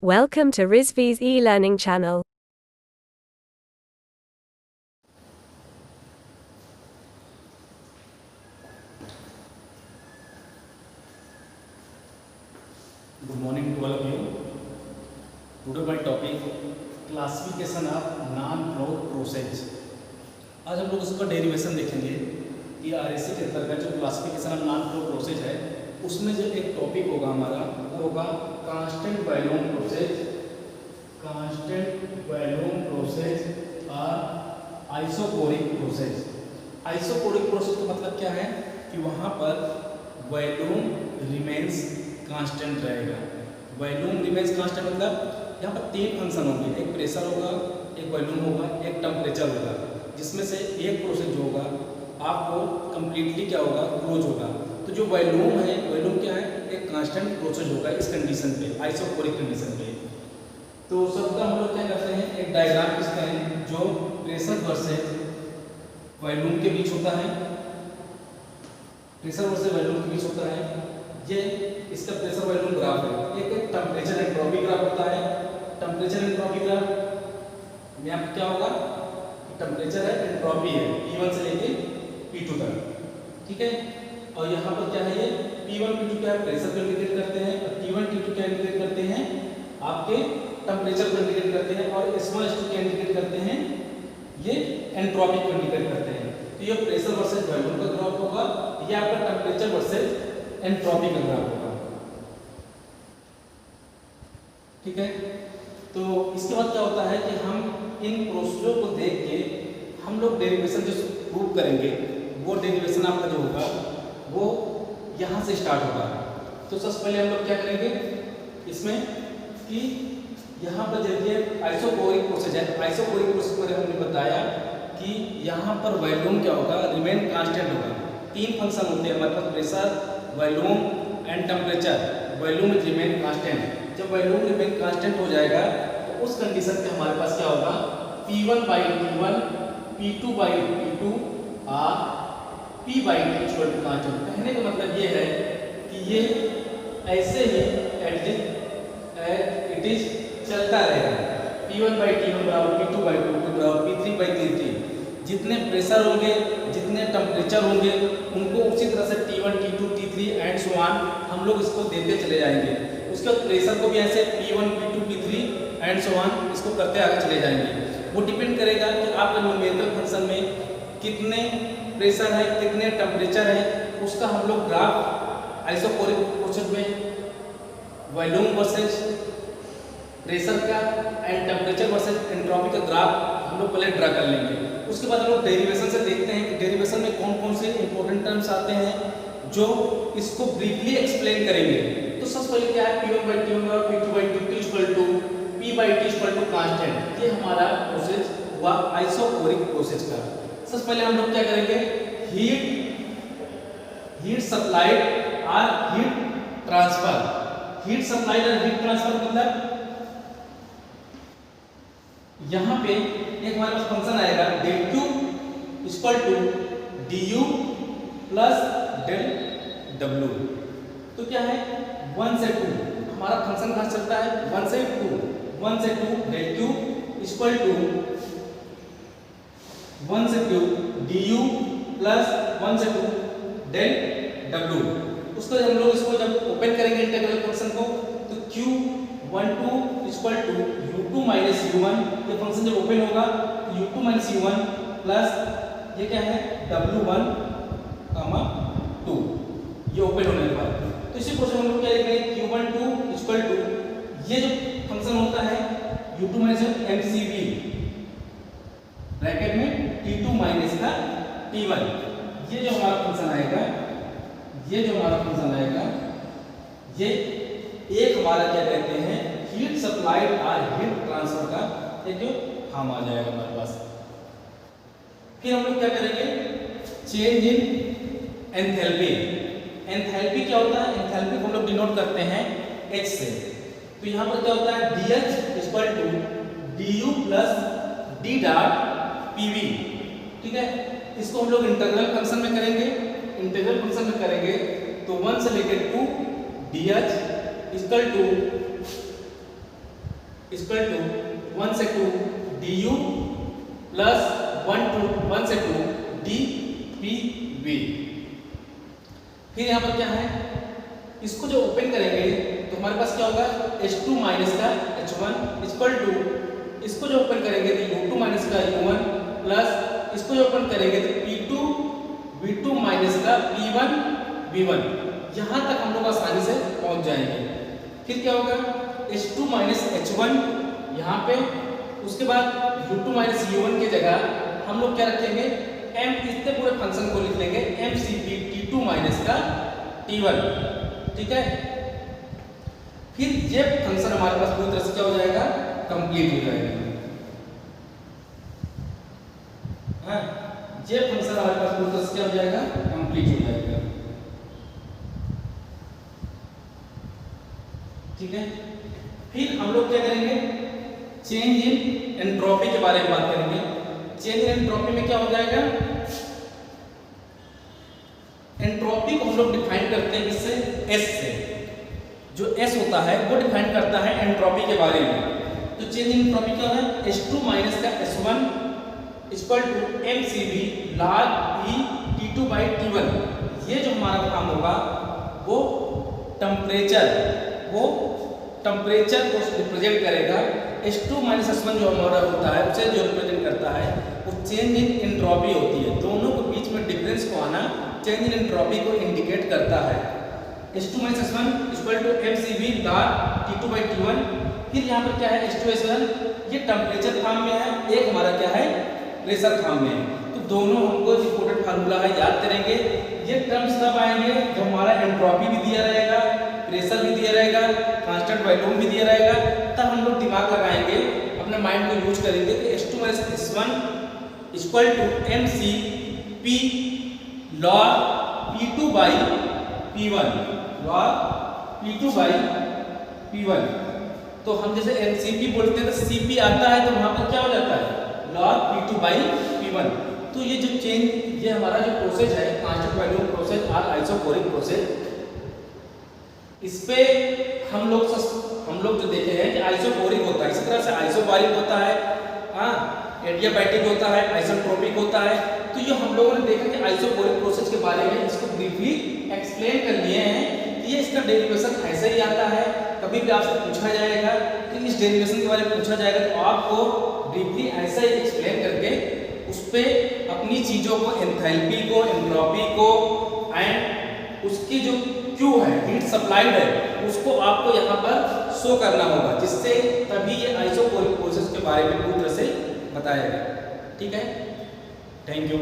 Welcome to Rizvi's e-learning channel. Good morning to all of you. Today my topic classification of non-flow process. आज हम लोग उसका derivation देखेंगे कि RSC के अंतर्गत जो classification of non flow process है उसमें जो एक टॉपिक होगा हमारा वो होगा constant volume process, constant volume process और आइसोकोरिक प्रोसेस। आइसोकोरिक प्रोसेस का मतलब क्या है कि वहाँ पर वॉल्यूम रिमेन्स कांस्टेंट रहेगा। वॉल्यूम रिमेन्स कांस्टेंट मतलब यहाँ पर तीन फंक्शन होंगे, एक प्रेशर होगा, एक वॉल्यूम होगा, एक टेम्परेचर होगा, जिसमें से एक प्रोसेस जो होगा आपको कंप्लीटली क्या होगा क्लोज होगा। तो जो वॉल्यूम है, वॉल्यूम क्या है, एक कांस्टेंट प्रोसेस होगा इस कंडीशन पे, आइसोकोरिक कंडीशन पे। तो सबका हम लोग क्या करते हैं, एक डायग्राम खींचते हैं जो प्रेशर वर्सेस वॉल्यूम के बीच होता है, प्रेशर वर्सेस वॉल्यूम के बीच होता है। ये इसका प्रेशर वॉल्यूम ग्राफ है। एक टेम्परेचर एंट्रोपी ग्राफ होता है। टेम्परेचर एंट्रोपी ग्राफ में आपको क्या होगा, टेम्परेचर है, एंट्रोपी है, P1 से लेके P2 तक, ठीक है। और यहाँ पर क्या है, ये P1 P2 क्या है, प्रेशर को इंडिकेट करते हैं, और T1 T2 क्या इंडिकेट करते हैं, आपके टेम्परेचर को इंडिकेट करते हैं, और S1 S2 क्या इंडिकेट करते हैं, ये एंट्रोपी को इंडिकेट करते हैं। तो ये प्रेशर वर्सेस वॉल्यूम का ग्राफ होगा, ये आपका टेम्परेचर वर्सेस एंट्रोपी का ग्राफ होगा, ठीक है। तो इसके बाद क्या होता है कि हम इन प्रोसेसों को देख के हम लोग डेरिवेशन जो प्रूव करेंगे वो डेरिवेशन आपका जो होगा वो यहाँ से स्टार्ट होगा। तो सबसे पहले हम लोग क्या करेंगे इसमें कि यहाँ पर जब ये आइसोकोरिक प्रोसेस है, आइसोकोरिक प्रोसेस में हमने बताया कि यहाँ पर वॉल्यूम क्या होगा, रिमेन कांस्टेंट होगा। तीन फंक्शन होते हैं हमारे पास, pressure, volume and temperature. Volume remain constant. जब वॉल्यूम रिमेन कांस्टेंट हो जाएगा तो उस कंडीशन पे हमारे पास क्या होगा, P1 by T1, P2 by P2 और P by T equal to constant. कहने का मतलब ये है कि ये ऐसे ही इट इज चलता रहेगा। P1 by T1 बराबर P2 by P2 बराबर P3 by T3। जितने प्रेशर होंगे, जितने टेम्परेचर होंगे, उनको उसी तरह से T1 T2 T3 and so on हम लोग इसको देते चले जाएंगे। उसके बाद प्रेशर को भी ऐसे P1 P2 P3 and so on इसको करते आगे चले जाएंगे। वो डिपेंड करेगा कि आपके न्यूमेरिकल फंक्शन में कितने प्रेशर है, कितने टेम्परेचर है, उसका हम लोग ग्राफ आइसोकोरिक प्रोसेस में वॉल्यूम वर्सेस प्रेशर का एंड टेम्परेचर वर्सेस एंट्रोपी का ग्राफ हम लोग पहले ड्रा कर लेंगे। उसके बाद हम लोग डेरिवेशन से देखते हैं कि डेरिवेशन में कौन कौन से इंपॉर्टेंट टर्म्स आते हैं जो इसको ब्रीफली एक्सप्लेन करेंगे। तो सबसे पहले क्या है, P1 by T1 बराबर P2 by T2 equal to P by T equal to constant. ये हमारा प्रोसेस हुआ आइसोकोरिक प्रोसेस का। सबसे पहले हम लोग क्या करेंगे, हीट सप्लाइड और हीट ट्रांसफर। हीट सप्लाइड और हीट ट्रांसफर मतलब यहाँ पे एक हमारे पास फंक्शन आएगा del Q equal to du plus del W। तो क्या है, 1 से 2 हमारा फंक्शन कहाँ चलता है, 1 से 2 del Q इक्वल टू 1 से 2 du प्लस 1 से 2 del W। उसको हम लोग इसको जब ओपन करेंगे इंटीग्रल फंक्शन को तो Q12 equal to U2 minus U1, ये फंक्शन जब ओपन होगा तो U2 माइनस U1 प्लस ये क्या है W1 2, ये ओपन होने के बाद। तो इसी प्रोसेस हम लोग क्या लिखेंगे, Q12 इक्वल टू ये जो फंक्शन होता है U2 माइनस MCV ब्रैकेट में T2 माइनस का T1। ये जो हमारा फंक्शन आएगा, ये जो हमारा फंक्शन आएगा, ये एक हमारा क्या कहते हैं, हीट सप्लाइड और हीट ट्रांसफर का एक जो हम आ जाएगा हमारे पास। फिर हम लोग क्या करेंगे, चेंज इन एंथैल्पी। एंथैल्पी क्या होता है, एंथैल्पी को हम लोग डिनोट करते हैं H से। तो यहाँ पर क्या होता है, DH equal to DU plus D dot PV, ठीक है। इसको हम लोग इंटीग्रल फंक्शन में करेंगे। इंटीग्रल फंक्शन में करेंगे तो 1 से लेकर 2 DH equal to equal to 1 से 2 du प्लस 1 से 2 dpv। फिर यहाँ पर क्या है, इसको जो ओपन करेंगे तो हमारे पास क्या होगा, H2 माइनस का H1 इक्वल टू, इसको जो ओपन करेंगे तो U2 माइनस का U1 प्लस इसको जो ओपन करेंगे तो P2 V2 माइनस का P1 V1। यहाँ तक हम लोग आसानी से पहुँच जाएंगे। फिर क्या होगा, H2 माइनस H1 यहाँ पे, उसके बाद U2 माइनस U1 की जगह हम लोग क्या रखेंगे, m, इतने पूरे फंक्शन को लिख लेंगे mCp T2 माइनस का T1। ठीक है, फिर ये फंक्शन हमारे पास पूरी तरह से क्या हो जाएगा, कंप्लीट हो जाएगा। हाँ, ये फंक्शन हमारे पास पूरी तरह से क्या हो जाएगा, कंप्लीट हो जाएगा। ठीक है, फिर हम लोग क्या करेंगे, चेंज इन एंट्रोपी के बारे में बात करेंगे। चेंज इन एंट्रोपी में क्या हो जाएगा, एंट्रोपी को हम लोग डिफाइन करते हैं किससे, एस से। जो एस होता है वो डिफाइन करता है एंट्रोपी के बारे में। तो चेंज इन एंट्रोपी क्या है, H2 माइनस का S1 equal to mCv log E T2 by T1। ये जो हमारा काम होगा वो टेम्परेचर को रिप्रेजेंट करेगा। H2 माइनस S1 जो हमारा होता है उसे जो रिप्रेजेंट करता है वो चेंज इन एंट्रोपी होती है। दोनों के बीच में डिफरेंस को आना चेंज इन एंट्रोपी को इंडिकेट करता है। H2 minus S1 equal to mCv log T2 by T1। फिर यहाँ पर क्या है, H2S1 ये टेम्परेचर फॉर्म में है, एक हमारा क्या है, प्रेशर फॉर्म में है। तो दोनों हमको इंपॉर्टेंट फार्मूला है, याद करेंगे। ये टर्म्स तब आएंगे जब हमारा एंट्रोपी भी दिया रहेगा, प्रेशर भी दिया रहेगा, कांस्टेंट वॉल्यूम भी दिया रहेगा, तब हम लोग दिमाग लगाएंगे, अपने माइंड को यूज करेंगे कि H2 minus S1 equal to mCp log P2 by P1 log P2 by P1। तो हम जैसे mCp बोलते हैं तो Cp आता है तो वहां पर क्या हो जाता है, log P2 by P1। तो ये जो चेंज, ये हमारा जो प्रोसेस है, कांस्टेंट वॉल्यूम प्रोसेस और आइसोकोरिक प्रोसेस, इस पे हम लोग जो देखे हैं कि आइसोकोरिक होता है, इसी तरह से आइसोबारिक होता है, हाँ, एडियाबैटिक होता है, आइसोट्रोपिक होता है। तो ये हम लोगों ने देखा कि आइसोकोरिक प्रोसेस के बारे में इसको ब्रीफली एक्सप्लेन कर लिए हैं कि ये इसका डेरिवेशन ऐसे ही आता है। कभी भी आपसे पूछा जाएगा कि इस डेरिवेशन के बारे में पूछा जाएगा तो आपको ब्रीफली ऐसा ही एक्सप्लेन करके उस पे अपनी चीज़ों को, एंथैल्पी को, एंट्रोपी को एंड उसकी जो क्यू है, हीट सप्लाइड है, उसको आपको यहाँ पर शो करना होगा, जिससे तभी ये आइसोकोरिक प्रोसेस के बारे में पूरी तरह से बताया गया। ठीक है, थैंक यू।